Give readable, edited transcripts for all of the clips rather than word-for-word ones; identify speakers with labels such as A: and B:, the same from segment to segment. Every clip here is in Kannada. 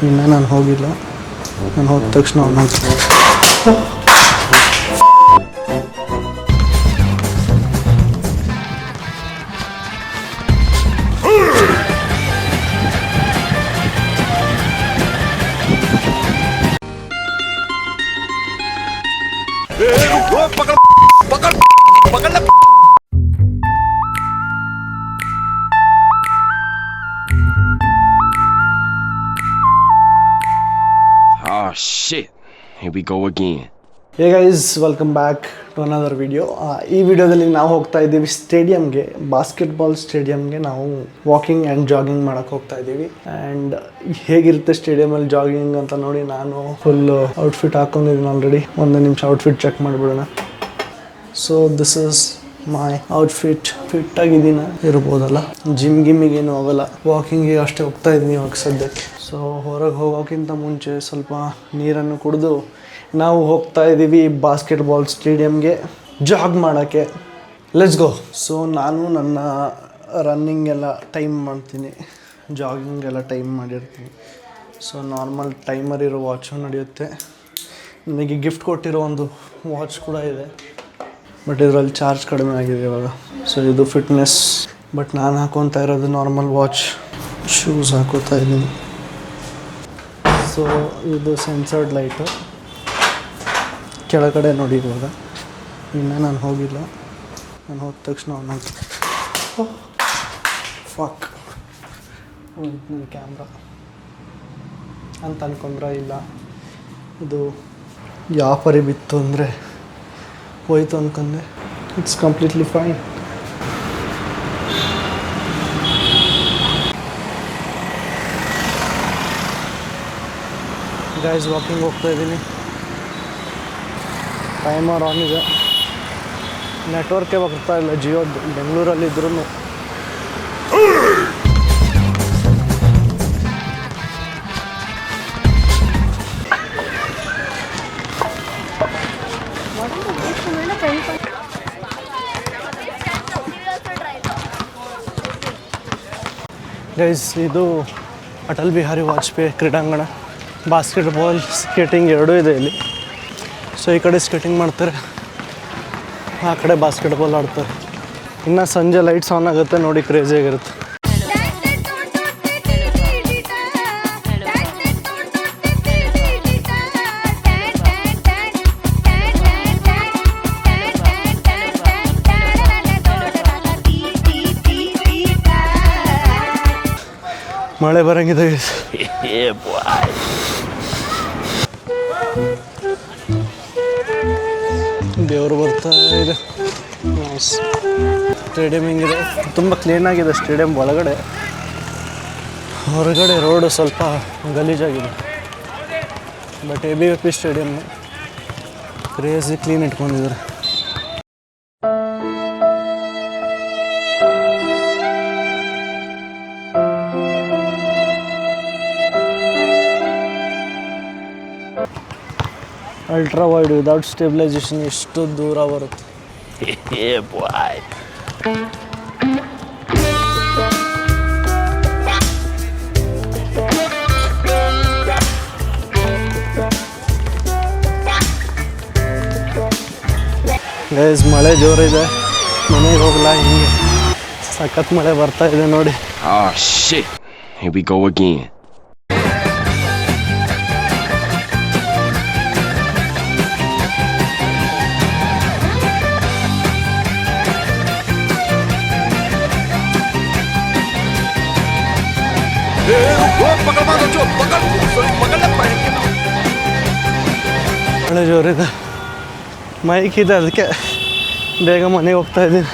A: ಇನ್ನೂ ನಾನು ಹೋಗಿಲ್ಲ. ನಾನು ಹೋದ ತಕ್ಷಣ ಅವನು
B: Oh shit, here we go again.
A: Hey guys, welcome back to another video. ಈ ವಿಡಿಯೋದಲ್ಲಿ ನಾವು ಹೋಗ್ತಾ ಇದ್ದೀವಿ ಸ್ಟೇಡಿಯಮ್ಗೆ, ಬಾಸ್ಕೆಟ್ಬಾಲ್ ಸ್ಟೇಡಿಯಮ್ಗೆ. ನಾವು ವಾಕಿಂಗ್ ಆ್ಯಂಡ್ ಜಾಗಿಂಗ್ ಮಾಡೋಕ್ಕೆ ಹೋಗ್ತಾ ಇದ್ದೀವಿ. ಆ್ಯಂಡ್ ಹೇಗಿರುತ್ತೆ ಸ್ಟೇಡಿಯಮಲ್ಲಿ ಜಾಗಿಂಗ್ ಅಂತ ನೋಡಿ ನಾನು ಫುಲ್ಲು ಔಟ್ಫಿಟ್ ಹಾಕ್ಕೊಂಡಿದ್ದೀನಿ ಆಲ್ರೆಡಿ. ಒಂದು ನಿಮಿಷ ಔಟ್ಫಿಟ್ ಚೆಕ್ ಮಾಡಿಬಿಡೋಣ. So this is my outfit. ಫಿಟ್ಟಾಗಿದ್ದೀನ ಇರ್ಬೋದಲ್ಲ, ಗಿಮ್ಮಿಗೇನು ಹೋಗಲ್ಲ, ವಾಕಿಂಗಿಗೆ ಅಷ್ಟೇ ಹೋಗ್ತಾ ಇದ್ದೀನಿ ಇವಾಗ ಸದ್ಯಕ್ಕೆ. ಸೊ ಹೊರಗೆ ಹೋಗೋಕ್ಕಿಂತ ಮುಂಚೆ ಸ್ವಲ್ಪ ನೀರನ್ನು ಕುಡಿದು ನಾವು ಹೋಗ್ತಾ ಇದ್ದೀವಿ ಬಾಸ್ಕೆಟ್ಬಾಲ್ ಸ್ಟೇಡಿಯಮ್ಗೆ ಜಾಗ್ ಮಾಡೋಕ್ಕೆ. Let's go. ಸೊ ನಾನು ನನ್ನ ರನ್ನಿಂಗ್ ಎಲ್ಲ ಟೈಮ್ ಮಾಡ್ತೀನಿ, ಜಾಗಿಂಗ್ ಎಲ್ಲ ಟೈಮ್ ಮಾಡಿರ್ತೀನಿ. ಸೊ ನಾರ್ಮಲ್ ಟೈಮರ್ ಇರೋ ವಾಚು ನಡೆಯುತ್ತೆ. ನನಗೆ ಗಿಫ್ಟ್ ಕೊಟ್ಟಿರೋ ಒಂದು ವಾಚ್ ಕೂಡ ಇದೆ, ಬಟ್ ಇದರಲ್ಲಿ ಚಾರ್ಜ್ ಕಡಿಮೆ ಆಗಿದೆ ಇವಾಗ. ಸೊ ಇದು ಫಿಟ್ನೆಸ್, ಬಟ್ ನಾನು ಹಾಕೊತಾ ಇರೋದು ನಾರ್ಮಲ್ ವಾಚ್. ಶೂಸ್ ಹಾಕೋತಾ ಇದ್ದೀನಿ. ಸೊ ಇದು ಸೆನ್ಸರ್ಡ್ ಲೈಟು. ಕೆಳಗಡೆ ನೋಡಿ ಇವಾಗ. ಇನ್ನೂ ನಾನು ಹೋಗಿಲ್ಲ. ನಾನು ಹೋದ ತಕ್ಷಣ ಅವನು ಫಕ್ ನನ್ನ ಕ್ಯಾಮ್ರಾ ಅಂತ ಅನ್ಕೊಂಡ್ರೆ ಇಲ್ಲ, ಇದು ಯಾವ ಪರಿ ಬಿತ್ತು ಅಂದರೆ ಹೋಯ್ತು ಅನ್ಕೊಂಡೆ. It's completely fine. Guys, walking ಹೋಗ್ತಾ ಇದ್ದೀನಿ. ಟೈಮರ್ ಆನ್ ಇದೆ. ನೆಟ್ವರ್ಕೇ ಬರ್ತಾ ಇಲ್ಲ ಜಿಯೋದು ಬೆಂಗಳೂರಲ್ಲಿದ್ರೂ. ಗೈಸ್, ಇದು ಅಟಲ್ ಬಿಹಾರಿ ವಾಜಪೇಯಿ ಕ್ರೀಡಾಂಗಣ. ಬಾಸ್ಕೆಟ್ಬಾಲ್, ಸ್ಕೇಟಿಂಗ್ ಎರಡೂ ಇದೆ ಇಲ್ಲಿ. ಸೊ ಈ ಕಡೆ ಸ್ಕೇಟಿಂಗ್ ಮಾಡ್ತಾರೆ, ಆ ಕಡೆ ಬಾಸ್ಕೆಟ್ಬಾಲ್ ಆಡ್ತಾರೆ. ಇನ್ನು ಸಂಜೆ ಲೈಟ್ಸ್ ಆನ್ ಆಗುತ್ತೆ ನೋಡಿ, ಕ್ರೇಜಿಯಾಗಿರುತ್ತೆ. ಮಳೆ ಬರಂಗಿದೆ. ದೇವರು ಬರ್ತಾ ಇದೆ. ನೈಸ್. ಸ್ಟೇಡಿಯಮ್ ಹಿಂಗಿದೆ, ತುಂಬ ಕ್ಲೀನಾಗಿದೆ ಸ್ಟೇಡಿಯಂ ಒಳಗಡೆ. ಹೊರಗಡೆ ರೋಡು ಸ್ವಲ್ಪ ಗಲೀಜಾಗಿದೆ, but ABVP stadium crazy clean ಇಟ್ಕೊಂಡಿದ್ದಾರೆ. ಅಲ್ಟ್ರಾ ವೈಡ್ ವಿದೌಟ್ ಸ್ಟೆಬಿಲೈಸೇಷನ್ ಎಷ್ಟು ದೂರ ಬರುತ್ತೆ. ಗೈಸ್, ಮಳೆ ಜೋರಿದೆ, ಮನೆಗೆ ಹೋಗಲ್ಲ. ಹಿಂಗೆ ಸಖತ್ ಮಳೆ ಬರ್ತಾ ಇದೆ ನೋಡಿ.
B: Oh shit, here we go again.
A: ಮಳೆ ಜೋರಿದೆ, ಮೈಕ್ ಇದೆ, ಅದಕ್ಕೆ ಬೇಗ ಮನೆಗೆ ಹೋಗ್ತಾ ಇದ್ದೀನಿ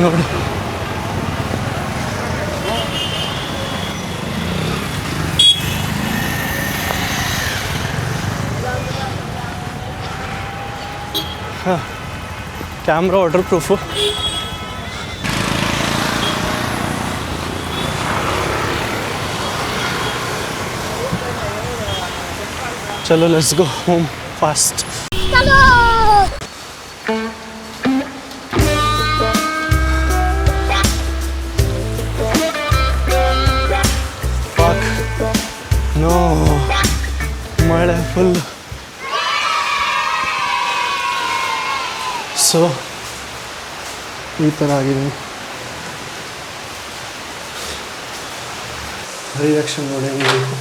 A: ನೋಡಿ. कैमरा वाटर प्रूफ चलो लेट्स गो होम फास्ट। ಮಳೆ ಫುಲ್. ಸೊ ಈ ಥರ ಆಗಿದೆ. ರಿಯಾಕ್ಷನ್ ನೋಡಿ ಹೆಂಗಿತ್ತು.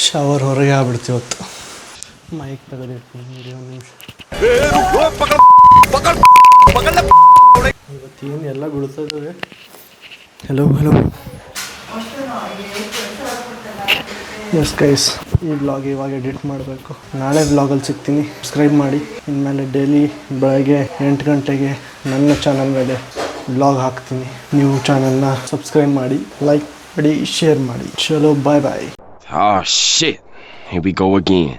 A: ಶವರ್ ಹೊರಗೆ ಆಗ್ಬಿಡ್ತು ಇವತ್ತು. ಮೈಕ್ ತೆಗೆದಿರ್ತೀನಿ ನೋಡಿ ಒಂದು ನಿಮಿಷ. ಇವತ್ತೇನು ಎಲ್ಲ ಬೀಳ್ತದೆ. ಹಲೋ ಹಲೋ ಎಸ್ ಗೈಸ್, ಈ ಬ್ಲಾಗ್ ಇವಾಗ ಎಡಿಟ್ ಮಾಡಬೇಕು. ನಾಳೆ ಬ್ಲಾಗಲ್ಲಿ ಸಿಗ್ತೀನಿ. ಸಬ್ಸ್ಕ್ರೈಬ್ ಮಾಡಿ. ಇನ್ಮೇಲೆ ಡೈಲಿ ಬೆಳಗ್ಗೆ 8 ಗಂಟೆಗೆ ನನ್ನ ಚಾನಲ್ ಮೇಲೆ ಬ್ಲಾಗ್ ಹಾಕ್ತೀನಿ. ನೀವು ಚಾನಲ್ನ ಸಬ್ಸ್ಕ್ರೈಬ್ ಮಾಡಿ, ಲೈಕ್ ಮಾಡಿ, ಶೇರ್ ಮಾಡಿ. ಚಲೋ ಬಾಯ್ ಬಾಯ್.
B: Oh shit. Here we go again.